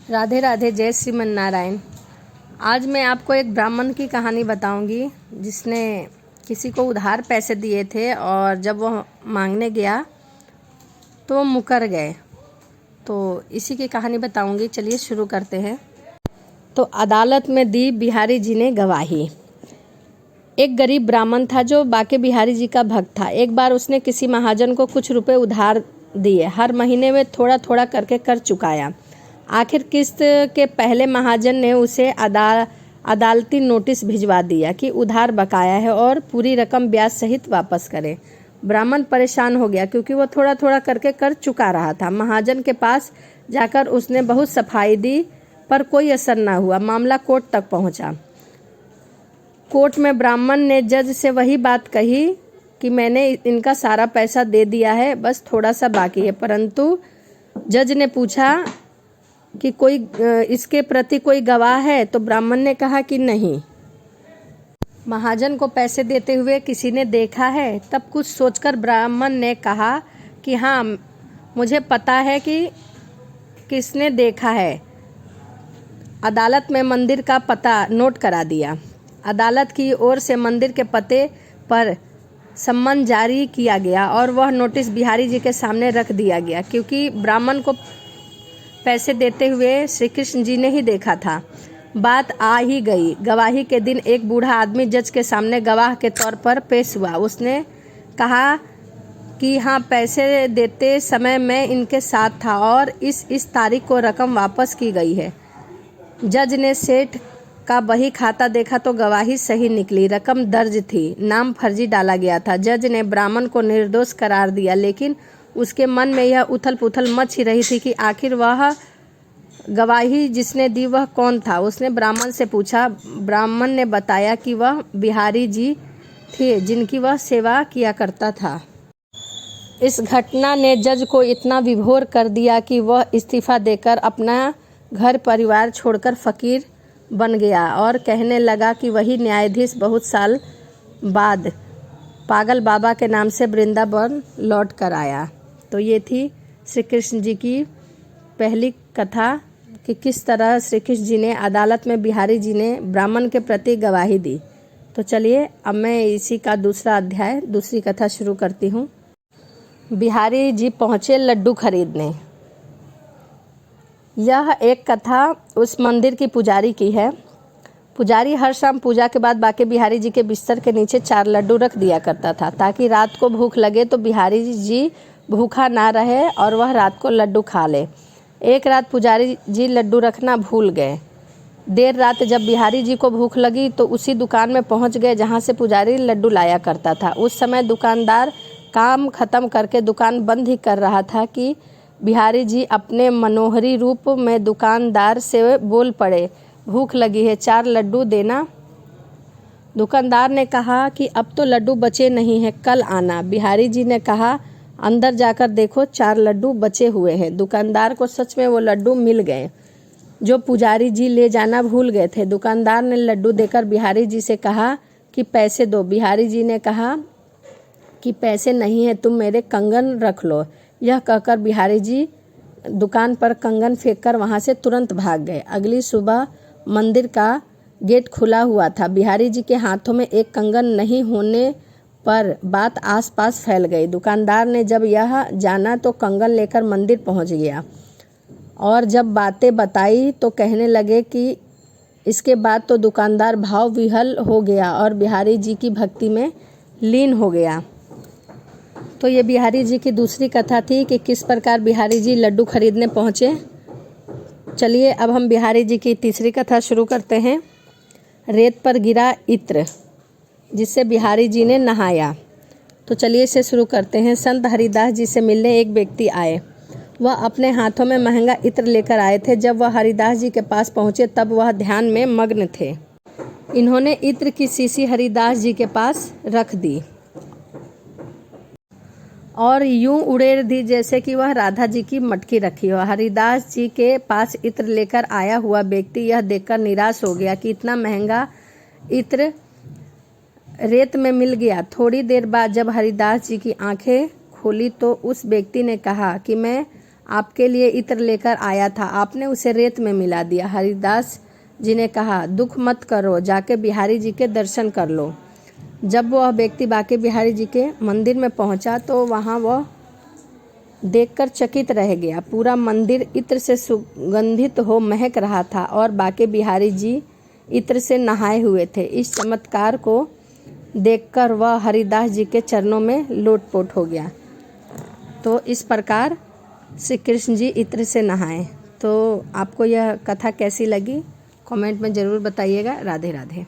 राधे राधे, जय श्रीमन नारायण। आज मैं आपको एक ब्राह्मण की कहानी बताऊंगी जिसने किसी को उधार पैसे दिए थे और जब वह मांगने गया तो वो मुकर गए। तो इसी की कहानी बताऊंगी। चलिए शुरू करते हैं। तो अदालत में दी बिहारी जी ने गवाही। एक गरीब ब्राह्मण था जो बाके बिहारी जी का भक्त था। एक बार उसने किसी महाजन को कुछ रुपए उधार दिए। हर महीने में थोड़ा थोड़ा करके कर चुकाया। आखिर किस्त के पहले महाजन ने उसे अदालती नोटिस भिजवा दिया कि उधार बकाया है और पूरी रकम ब्याज सहित वापस करे। ब्राह्मण परेशान हो गया क्योंकि वो थोड़ा थोड़ा करके कर चुका रहा था। महाजन के पास जाकर उसने बहुत सफाई दी पर कोई असर न हुआ। मामला कोर्ट तक पहुंचा। कोर्ट में ब्राह्मण ने जज से वही बात कही कि मैंने इनका सारा पैसा दे दिया है, बस थोड़ा सा बाकी है। परंतु जज ने पूछा कि कोई इसके प्रति कोई गवाह है, तो ब्राह्मण ने कहा कि नहीं। महाजन को पैसे देते हुए किसी ने देखा है? तब कुछ सोचकर ब्राह्मण ने कहा कि हाँ, मुझे पता है कि किसने देखा है। अदालत में मंदिर का पता नोट करा दिया। अदालत की ओर से मंदिर के पते पर सम्मन जारी किया गया और वह नोटिस बिहारी जी के सामने रख दिया गया। क्योंकि ब्राह्मण को पैसे देते हुए श्री कृष्ण जी ने ही देखा था, बात आ ही गई। गवाही के दिन एक बूढ़ा आदमी जज के सामने गवाह के तौर पर पेश हुआ। उसने कहा कि हाँ, पैसे देते समय मैं इनके साथ था और इस तारीख को रकम वापस की गई है। जज ने सेठ का बही खाता देखा तो गवाही सही निकली। रकम दर्ज थी, नाम फर्जी डाला गया था। जज ने ब्राह्मण को निर्दोष करार दिया, लेकिन उसके मन में यह उथल पुथल मच ही रही थी कि आखिर वह गवाही जिसने दी वह कौन था। उसने ब्राह्मण से पूछा। ब्राह्मण ने बताया कि वह बिहारी जी थे जिनकी वह सेवा किया करता था। इस घटना ने जज को इतना विभोर कर दिया कि वह इस्तीफा देकर अपना घर परिवार छोड़कर फकीर बन गया और कहने लगा कि वही न्यायाधीश बहुत साल बाद पागल बाबा के नाम से वृंदावन लौट कर आया। तो ये थी श्री कृष्ण जी की पहली कथा कि किस तरह श्री कृष्ण जी ने अदालत में बिहारी जी ने ब्राह्मण के प्रति गवाही दी। तो चलिए अब मैं इसी का दूसरा अध्याय, दूसरी कथा शुरू करती हूँ। बिहारी जी पहुँचे लड्डू खरीदने। यह एक कथा उस मंदिर की पुजारी की है। पुजारी हर शाम पूजा के बाद बाके बिहारी जी के बिस्तर के नीचे 4 लड्डू रख दिया करता था ताकि रात को भूख लगे तो बिहारी जी भूखा ना रहे और वह रात को लड्डू खा ले। एक रात पुजारी जी लड्डू रखना भूल गए। देर रात जब बिहारी जी को भूख लगी तो उसी दुकान में पहुंच गए जहां से पुजारी लड्डू लाया करता था। उस समय दुकानदार काम खत्म करके दुकान बंद ही कर रहा था कि बिहारी जी अपने मनोहरी रूप में दुकानदार से बोल पड़े, भूख लगी है, 4 लड्डू देना। दुकानदार ने कहा कि अब तो लड्डू बचे नहीं हैं, कल आना। बिहारी जी ने कहा, अंदर जाकर देखो 4 लड्डू बचे हुए हैं। दुकानदार को सच में वो लड्डू मिल गए जो पुजारी जी ले जाना भूल गए थे। दुकानदार ने लड्डू देकर बिहारी जी से कहा कि पैसे दो। बिहारी जी ने कहा कि पैसे नहीं है, तुम मेरे कंगन रख लो। यह कहकर बिहारी जी दुकान पर कंगन फेंककर वहां से तुरंत भाग गए। अगली सुबह मंदिर का गेट खुला हुआ था। बिहारी जी के हाथों में एक कंगन नहीं होने पर बात आसपास फैल गई। दुकानदार ने जब यह जाना तो कंगन लेकर मंदिर पहुंच गया और जब बातें बताई तो कहने लगे कि इसके बाद तो दुकानदार भाव विह्वल हो गया और बिहारी जी की भक्ति में लीन हो गया। तो ये बिहारी जी की दूसरी कथा थी कि किस प्रकार बिहारी जी लड्डू खरीदने पहुँचे। चलिए अब हम बिहारी जी की तीसरी कथा शुरू करते हैं। रेत पर गिरा इत्र जिससे बिहारी जी ने नहाया। तो चलिए इसे शुरू करते हैं। संत हरिदास जी से मिलने एक व्यक्ति आए। वह अपने हाथों में महंगा इत्र लेकर आए थे। जब वह हरिदास जी के पास पहुँचे तब वह ध्यान में मग्न थे। इन्होंने इत्र की शीशी हरिदास जी के पास रख दी और यूं उड़ेल दी जैसे कि वह राधा जी की मटकी रखी हो। हरिदास जी के पास इत्र लेकर आया हुआ व्यक्ति यह देखकर निराश हो गया कि इतना महंगा इत्र रेत में मिल गया। थोड़ी देर बाद जब हरिदास जी की आंखें खोली तो उस व्यक्ति ने कहा कि मैं आपके लिए इत्र लेकर आया था, आपने उसे रेत में मिला दिया। हरिदास जी ने कहा, दुख मत करो, जाके बिहारी जी के दर्शन कर लो। जब वह व्यक्ति बांके बिहारी जी के मंदिर में पहुंचा तो वहां वह देखकर चकित रह गया। पूरा मंदिर इत्र से सुगंधित हो महक रहा था और बांके बिहारी जी इत्र से नहाए हुए थे। इस चमत्कार को देखकर वह हरिदास जी के चरणों में लोटपोट हो गया। तो इस प्रकार श्री कृष्ण जी इत्र से नहाए। तो आपको यह कथा कैसी लगी कमेंट में ज़रूर बताइएगा। राधे राधे।